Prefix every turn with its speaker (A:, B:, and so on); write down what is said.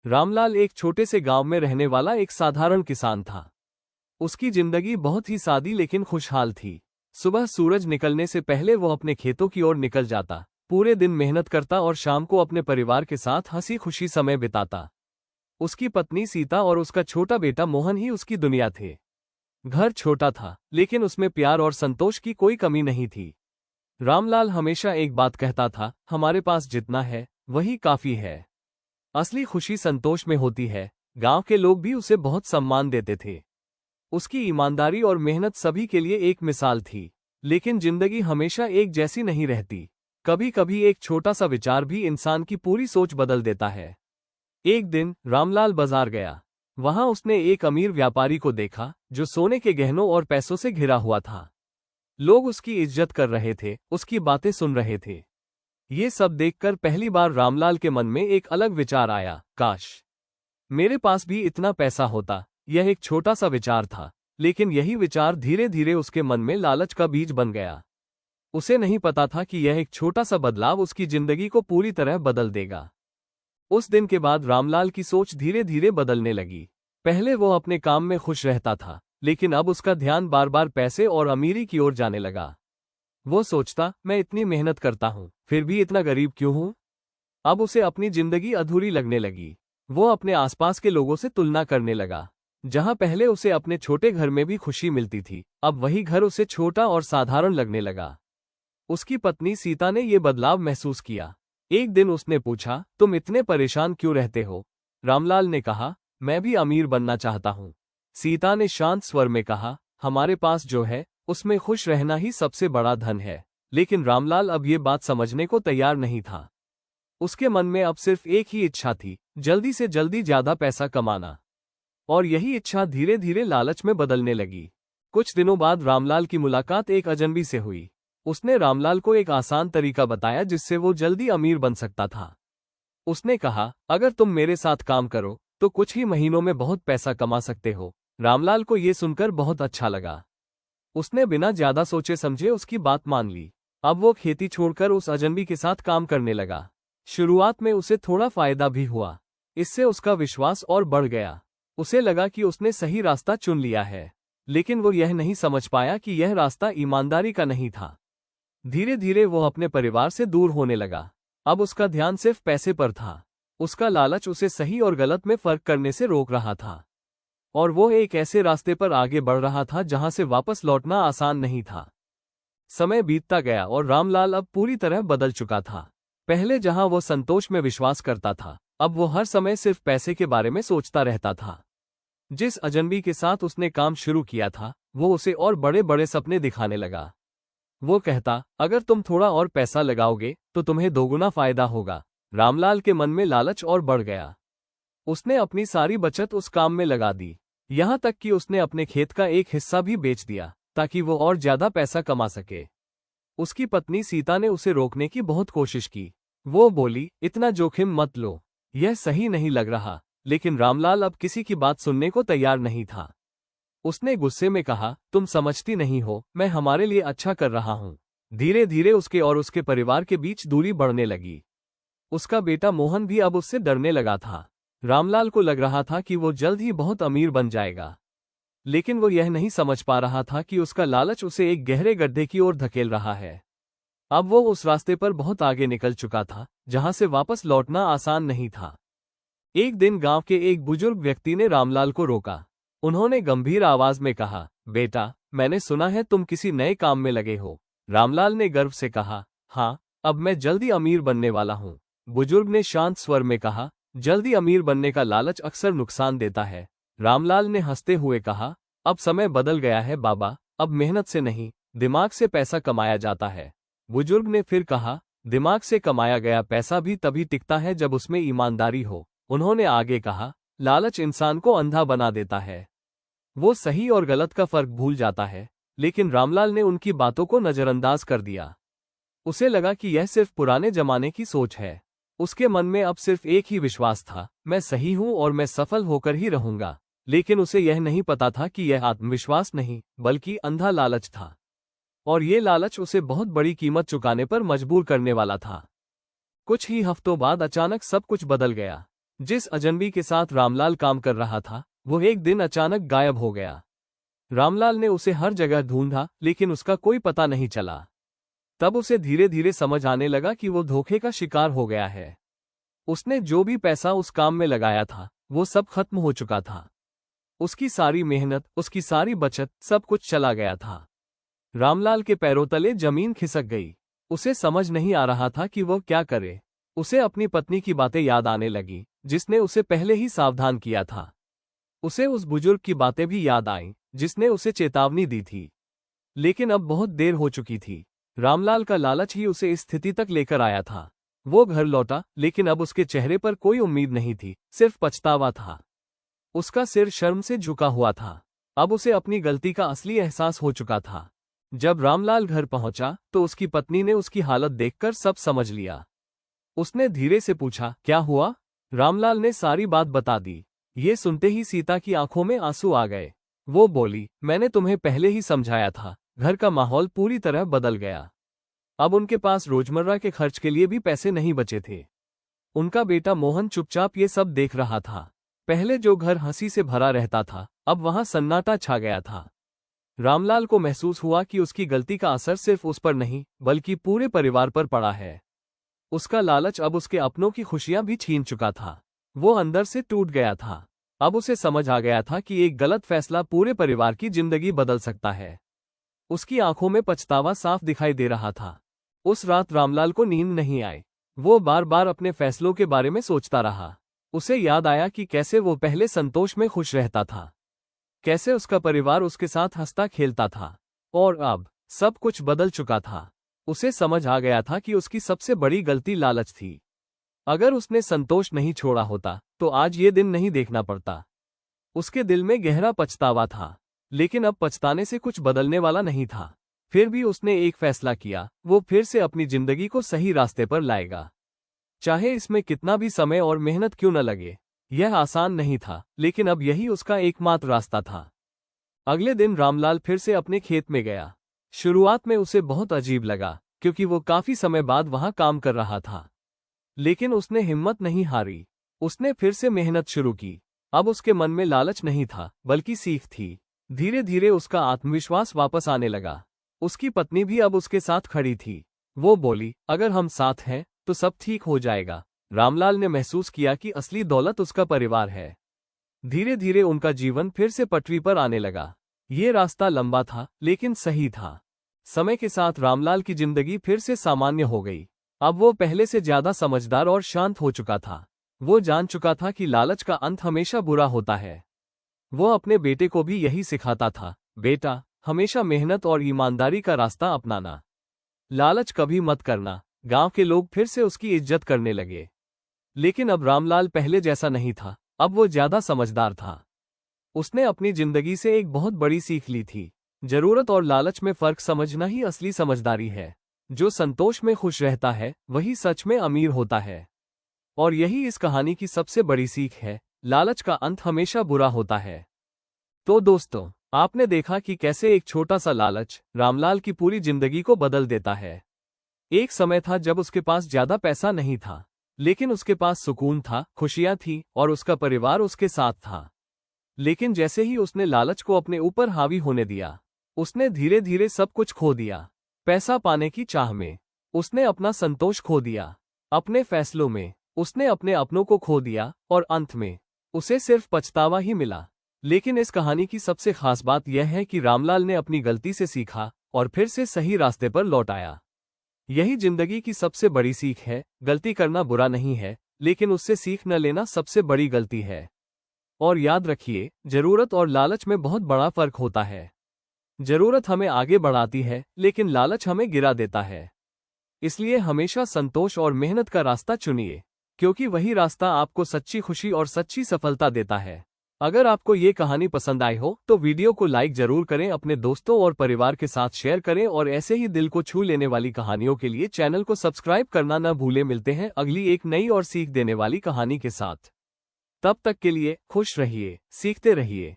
A: रामलाल एक छोटे से गांव में रहने वाला एक साधारण किसान था। उसकी जिंदगी बहुत ही सादी लेकिन खुशहाल थी। सुबह सूरज निकलने से पहले वो अपने खेतों की ओर निकल जाता, पूरे दिन मेहनत करता और शाम को अपने परिवार के साथ हंसी खुशी समय बिताता। उसकी पत्नी सीता और उसका छोटा बेटा मोहन ही उसकी दुनिया थे। घर छोटा था, लेकिन उसमें प्यार और संतोष की कोई कमी नहीं थी। रामलाल हमेशा एक बात कहता था, हमारे पास जितना है वही काफी है। असली खुशी संतोष में होती है। गांव के लोग भी उसे बहुत सम्मान देते थे। उसकी ईमानदारी और मेहनत सभी के लिए एक मिसाल थी। लेकिन जिंदगी हमेशा एक जैसी नहीं रहती। कभी कभी एक छोटा सा विचार भी इंसान की पूरी सोच बदल देता है। एक दिन रामलाल बाजार गया। वहां उसने एक अमीर व्यापारी को देखा जो सोने के गहनों और पैसों से घिरा हुआ था। लोग उसकी इज्जत कर रहे थे, उसकी बातें सुन रहे थे। ये सब देखकर पहली बार रामलाल के मन में एक अलग विचार आया, काश मेरे पास भी इतना पैसा होता। यह एक छोटा सा विचार था, लेकिन यही विचार धीरे धीरे उसके मन में लालच का बीज बन गया। उसे नहीं पता था कि यह एक छोटा सा बदलाव उसकी जिंदगी को पूरी तरह बदल देगा। उस दिन के बाद रामलाल की सोच धीरे धीरे बदलने लगी। पहले वो अपने काम में खुश रहता था, लेकिन अब उसका ध्यान बार बार पैसे और अमीरी की ओर जाने लगा। वो सोचता, मैं इतनी मेहनत करता हूँ, फिर भी इतना गरीब क्यों हूँ। अब उसे अपनी जिंदगी अधूरी लगने लगी। वो अपने आसपास के लोगों से तुलना करने लगा। जहाँ पहले उसे अपने छोटे घर में भी खुशी मिलती थी, अब वही घर उसे छोटा और साधारण लगने लगा। उसकी पत्नी सीता ने ये बदलाव महसूस किया। एक दिन उसने पूछा, तुम इतने परेशान क्यों रहते हो? रामलाल ने कहा, मैं भी अमीर बनना चाहता हूँ। सीता ने शांत स्वर में कहा, हमारे पास जो है उसमें खुश रहना ही सबसे बड़ा धन है। लेकिन रामलाल अब ये बात समझने को तैयार नहीं था। उसके मन में अब सिर्फ एक ही इच्छा थी, जल्दी से जल्दी ज्यादा पैसा कमाना। और यही इच्छा धीरे धीरे लालच में बदलने लगी। कुछ दिनों बाद रामलाल की मुलाकात एक अजनबी से हुई। उसने रामलाल को एक आसान तरीका बताया जिससे वो जल्दी अमीर बन सकता था। उसने कहा, अगर तुम मेरे साथ काम करो तो कुछ ही महीनों में बहुत पैसा कमा सकते हो। रामलाल को ये सुनकर बहुत अच्छा लगा। उसने बिना ज्यादा सोचे समझे उसकी बात मान ली। अब वो खेती छोड़कर उस अजनबी के साथ काम करने लगा। शुरुआत में उसे थोड़ा फायदा भी हुआ। इससे उसका विश्वास और बढ़ गया। उसे लगा कि उसने सही रास्ता चुन लिया है, लेकिन वो यह नहीं समझ पाया कि यह रास्ता ईमानदारी का नहीं था। धीरे धीरे वो अपने परिवार से दूर होने लगा। अब उसका ध्यान सिर्फ पैसे पर था। उसका लालच उसे सही और गलत में फर्क करने से रोक रहा था। और वो एक ऐसे रास्ते पर आगे बढ़ रहा था जहां से वापस लौटना आसान नहीं था। समय बीतता गया और रामलाल अब पूरी तरह बदल चुका था। पहले जहां वो संतोष में विश्वास करता था, अब वो हर समय सिर्फ पैसे के बारे में सोचता रहता था। जिस अजनबी के साथ उसने काम शुरू किया था, वो उसे और बड़े बड़े सपने दिखाने लगा। वो कहता, अगर तुम थोड़ा और पैसा लगाओगे तो तुम्हें दोगुना फायदा होगा। रामलाल के मन में लालच और बढ़ गया। उसने अपनी सारी बचत उस काम में लगा दी। यहाँ तक कि उसने अपने खेत का एक हिस्सा भी बेच दिया ताकि वो और ज्यादा पैसा कमा सके। उसकी पत्नी सीता ने उसे रोकने की बहुत कोशिश की। वो बोली, इतना जोखिम मत लो, यह सही नहीं लग रहा। लेकिन रामलाल अब किसी की बात सुनने को तैयार नहीं था। उसने गुस्से में कहा, तुम समझती नहीं हो, मैं हमारे लिए अच्छा कर रहा हूँ। धीरे धीरे उसके और उसके परिवार के बीच दूरी बढ़ने लगी। उसका बेटा मोहन भी अब उससे डरने लगा था। रामलाल को लग रहा था कि वो जल्द ही बहुत अमीर बन जाएगा, लेकिन वो यह नहीं समझ पा रहा था कि उसका लालच उसे एक गहरे गड्ढे की ओर धकेल रहा है। अब वो उस रास्ते पर बहुत आगे निकल चुका था जहां से वापस लौटना आसान नहीं था। एक दिन गांव के एक बुजुर्ग व्यक्ति ने रामलाल को रोका। उन्होंने गंभीर आवाज में कहा, बेटा, मैंने सुना है तुम किसी नए काम में लगे हो। रामलाल ने गर्व से कहा, हाँ, अब मैं जल्दी अमीर बनने वाला हूँ। बुजुर्ग ने शांत स्वर में कहा, जल्दी अमीर बनने का लालच अक्सर नुकसान देता है। रामलाल ने हंसते हुए कहा, अब समय बदल गया है बाबा, अब मेहनत से नहीं, दिमाग से पैसा कमाया जाता है। बुजुर्ग ने फिर कहा, दिमाग से कमाया गया पैसा भी तभी टिकता है जब उसमें ईमानदारी हो। उन्होंने आगे कहा, लालच इंसान को अंधा बना देता है। वो सही और गलत का फर्क भूल जाता है। लेकिन रामलाल ने उनकी बातों को नजरअंदाज कर दिया। उसे लगा कि यह सिर्फ पुराने जमाने की सोच है। उसके मन में अब सिर्फ एक ही विश्वास था, मैं सही हूं और मैं सफल होकर ही रहूंगा। लेकिन उसे यह नहीं पता था कि यह आत्मविश्वास नहीं, बल्कि अंधा लालच था। और ये लालच उसे बहुत बड़ी कीमत चुकाने पर मजबूर करने वाला था। कुछ ही हफ्तों बाद अचानक सब कुछ बदल गया। जिस अजनबी के साथ रामलाल काम कर रहा था वो एक दिन अचानक गायब हो गया। रामलाल ने उसे हर जगह ढूंढा लेकिन उसका कोई पता नहीं चला। तब उसे धीरे धीरे समझ आने लगा कि वो धोखे का शिकार हो गया है। उसने जो भी पैसा उस काम में लगाया था वो सब खत्म हो चुका था। उसकी सारी मेहनत, उसकी सारी बचत, सब कुछ चला गया था। रामलाल के पैरों तले जमीन खिसक गई। उसे समझ नहीं आ रहा था कि वो क्या करे। उसे अपनी पत्नी की बातें याद आने लगी जिसने उसे पहले ही सावधान किया था। उसे उस बुजुर्ग की बातें भी याद आईं जिसने उसे चेतावनी दी थी। लेकिन अब बहुत देर हो चुकी थी। रामलाल का लालच ही उसे इस स्थिति तक लेकर आया था। वो घर लौटा लेकिन अब उसके चेहरे पर कोई उम्मीद नहीं थी, सिर्फ पछतावा था। उसका सिर शर्म से झुका हुआ था। अब उसे अपनी गलती का असली एहसास हो चुका था। जब रामलाल घर पहुंचा तो उसकी पत्नी ने उसकी हालत देखकर सब समझ लिया। उसने धीरे से पूछा, क्या हुआ? रामलाल ने सारी बात बता दी। ये सुनते ही सीता की आंखों में आंसू आ गए। वो बोली, मैंने तुम्हें पहले ही समझाया था। घर का माहौल पूरी तरह बदल गया। अब उनके पास रोजमर्रा के खर्च के लिए भी पैसे नहीं बचे थे। उनका बेटा मोहन चुपचाप ये सब देख रहा था। पहले जो घर हंसी से भरा रहता था अब वहां सन्नाटा छा गया था। रामलाल को महसूस हुआ कि उसकी गलती का असर सिर्फ उस पर नहीं बल्कि पूरे परिवार पर पड़ा है। उसका लालच अब उसके अपनों की खुशियां भी छीन चुका था। वो अंदर से टूट गया था। अब उसे समझ आ गया था कि एक गलत फैसला पूरे परिवार की जिंदगी बदल सकता है। उसकी आंखों में पछतावा साफ दिखाई दे रहा था। उस रात रामलाल को नींद नहीं आई। वो बार बार अपने फैसलों के बारे में सोचता रहा। उसे याद आया कि कैसे वो पहले संतोष में खुश रहता था, कैसे उसका परिवार उसके साथ हंसता खेलता था, और अब सब कुछ बदल चुका था। उसे समझ आ गया था कि उसकी सबसे बड़ी गलती लालच थी। अगर उसने संतोष नहीं छोड़ा होता तो आज ये दिन नहीं देखना पड़ता। उसके दिल में गहरा पछतावा था, लेकिन अब पछताने से कुछ बदलने वाला नहीं था। फिर भी उसने एक फैसला किया, वो फिर से अपनी जिंदगी को सही रास्ते पर लाएगा, चाहे इसमें कितना भी समय और मेहनत क्यों न लगे। यह आसान नहीं था, लेकिन अब यही उसका एकमात्र रास्ता था। अगले दिन रामलाल फिर से अपने खेत में गया। शुरुआत में उसे बहुत अजीब लगा क्योंकि वो काफी समय बाद वहां काम कर रहा था, लेकिन उसने हिम्मत नहीं हारी। उसने फिर से मेहनत शुरू की। अब उसके मन में लालच नहीं था बल्कि सीख थी। धीरे धीरे उसका आत्मविश्वास वापस आने लगा। उसकी पत्नी भी अब उसके साथ खड़ी थी। वो बोली, अगर हम साथ हैं तो सब ठीक हो जाएगा। रामलाल ने महसूस किया कि असली दौलत उसका परिवार है। धीरे धीरे उनका जीवन फिर से पटरी पर आने लगा। ये रास्ता लंबा था लेकिन सही था। समय के साथ रामलाल की जिंदगी फिर से सामान्य हो गई। अब वो पहले से ज्यादा समझदार और शांत हो चुका था। वो जान चुका था कि लालच का अंत हमेशा बुरा होता है। वो अपने बेटे को भी यही सिखाता था, बेटा, हमेशा मेहनत और ईमानदारी का रास्ता अपनाना, लालच कभी मत करना। गांव के लोग फिर से उसकी इज्जत करने लगे। लेकिन अब रामलाल पहले जैसा नहीं था। अब वो ज्यादा समझदार था। उसने अपनी जिंदगी से एक बहुत बड़ी सीख ली थी। जरूरत और लालच में फर्क समझना ही असली समझदारी है। जो संतोष में खुश रहता है वही सच में अमीर होता है। और यही इस कहानी की सबसे बड़ी सीख है, लालच का अंत हमेशा बुरा होता है। तो दोस्तों, आपने देखा कि कैसे एक छोटा सा लालच रामलाल की पूरी जिंदगी को बदल देता है। एक समय था जब उसके पास ज्यादा पैसा नहीं था, लेकिन उसके पास सुकून था, खुशियां थी और उसका परिवार उसके साथ था। लेकिन जैसे ही उसने लालच को अपने ऊपर हावी होने दिया, उसने धीरे धीरे सब कुछ खो दिया। पैसा पाने की चाह में उसने अपना संतोष खो दिया। अपने फैसलों में उसने अपने अपनों को खो दिया और अंत में उसे सिर्फ पछतावा ही मिला। लेकिन इस कहानी की सबसे खास बात यह है कि रामलाल ने अपनी गलती से सीखा और फिर से सही रास्ते पर लौट आया। यही जिंदगी की सबसे बड़ी सीख है, गलती करना बुरा नहीं है, लेकिन उससे सीख न लेना सबसे बड़ी गलती है। और याद रखिए, जरूरत और लालच में बहुत बड़ा फर्क होता है। जरूरत हमें आगे बढ़ाती है, लेकिन लालच हमें गिरा देता है। इसलिए हमेशा संतोष और मेहनत का रास्ता चुनिए, क्योंकि वही रास्ता आपको सच्ची खुशी और सच्ची सफलता देता है। अगर आपको ये कहानी पसंद आई हो तो वीडियो को लाइक जरूर करें, अपने दोस्तों और परिवार के साथ शेयर करें और ऐसे ही दिल को छू लेने वाली कहानियों के लिए चैनल को सब्सक्राइब करना न भूलें। मिलते हैं अगली एक नई और सीख देने वाली कहानी के साथ। तब तक के लिए खुश रहिए, सीखते रहिए।